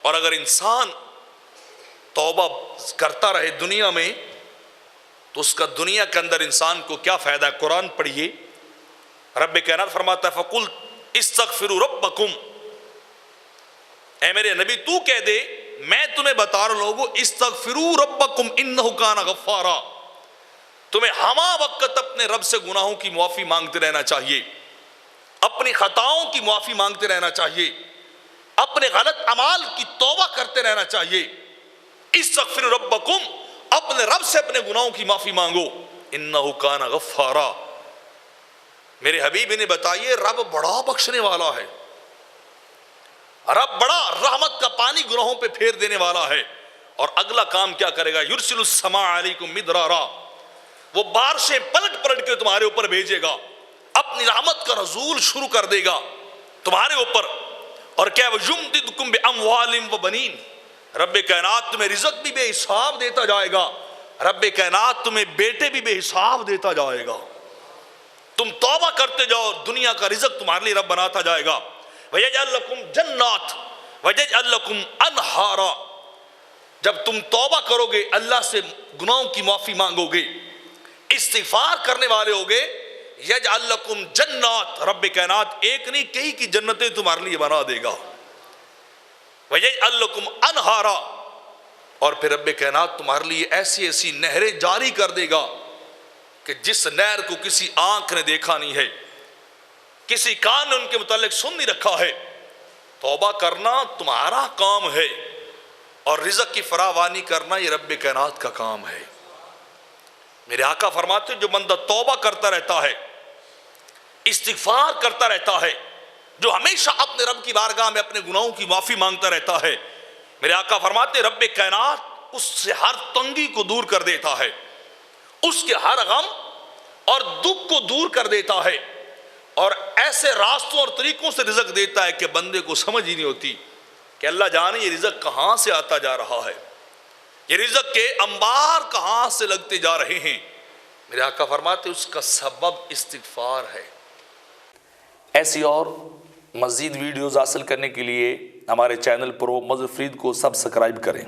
اور اگر انسان توبہ کرتا رہے دنیا میں تو اس کا دنیا کے اندر انسان کو کیا فائدہ ہے؟ قرآن پڑھیے، رب کائنات فرماتا ہے فَقُلْ اسْتَغْفِرُوا رَبَّكُمْ، اے میرے نبی تو کہہ دے میں تمہیں بتا رہا لوگوں اسْتَغْفِرُوا رَبَّكُمْ إِنَّهُ كَانَ غَفَّارًا، تمہیں ہما وقت اپنے رب سے گناہوں کی معافی مانگتے رہنا چاہیے، اپنی خطاؤں کی معافی مانگتے رہنا چاہیے، اپنے غلط اعمال کی توبہ کرتے رہنا چاہیے۔ استغفروا ربکم، اپنے رب سے اپنے گناہوں کی معافی مانگو، انہ کان غفارا، میرے حبیب نے بتائیے رب بڑا بخشنے والا ہے، رب بڑا رحمت کا پانی گناہوں پہ پھیر دینے والا ہے۔ اور اگلا کام کیا کرے گا؟ یرسل السماء علیکم مدرارا، وہ بارشیں پلٹ پلٹ کے تمہارے اوپر بھیجے گا، اپنی رحمت کا نزول شروع کر دے گا تمہارے اوپر۔ اور کیا وَيُمْدِدْكُمْ بِأَمْوَالٍ وَبَنِينَ، رب کائنات تمہیں رزق بھی بے حساب دیتا جائے گا، رب کائنات تمہیں بیٹے بھی بے حساب دیتا جائے گا، تم توبہ کرتے جاؤ دنیا کا رزق تمہارے لیے رب بناتا جائے گا۔ وَيَجْعَلْ لَكُمْ جَنَّاتٍ وَيَجْعَلْ لَكُمْ أَنْهَارًا، جب تم توبہ کرو گے اللہ سے گناہوں کی معافی مانگو گے، استغفار کرنے والے ہوگے، یجعل لکم جنات، رب کائنات ایک نہیں کئی کی جنتیں تمہارے لیے بنا دے گا، ویجعل لکم انہارا، اور پھر رب کائنات تمہارے لیے ایسی ایسی نہریں جاری کر دے گا کہ جس نہر کو کسی آنکھ نے دیکھا نہیں ہے، کسی کان نے ان کے متعلق سن نہیں رکھا ہے۔ توبہ کرنا تمہارا کام ہے اور رزق کی فراوانی کرنا یہ رب کائنات کا کام ہے۔ میرے آقا فرماتے جو بندہ توبہ کرتا رہتا ہے، استغفار کرتا رہتا ہے، جو ہمیشہ اپنے رب کی بارگاہ میں اپنے گناہوں کی معافی مانگتا رہتا ہے، میرے آقا فرماتے رب کائنات اس سے ہر تنگی کو دور کر دیتا ہے، اس کے ہر غم اور دکھ کو دور کر دیتا ہے، اور ایسے راستوں اور طریقوں سے رزق دیتا ہے کہ بندے کو سمجھ ہی نہیں ہوتی کہ اللہ جانے یہ رزق کہاں سے آتا جا رہا ہے، یہ رزق کے انبار کہاں سے لگتے جا رہے ہیں۔ میرے آقا فرماتے اس کا سبب استغفار ہے۔ ایسی اور مزید ویڈیوز حاصل کرنے کے لیے ہمارے چینل پرو مظفر فرید کو سبسکرائب کریں۔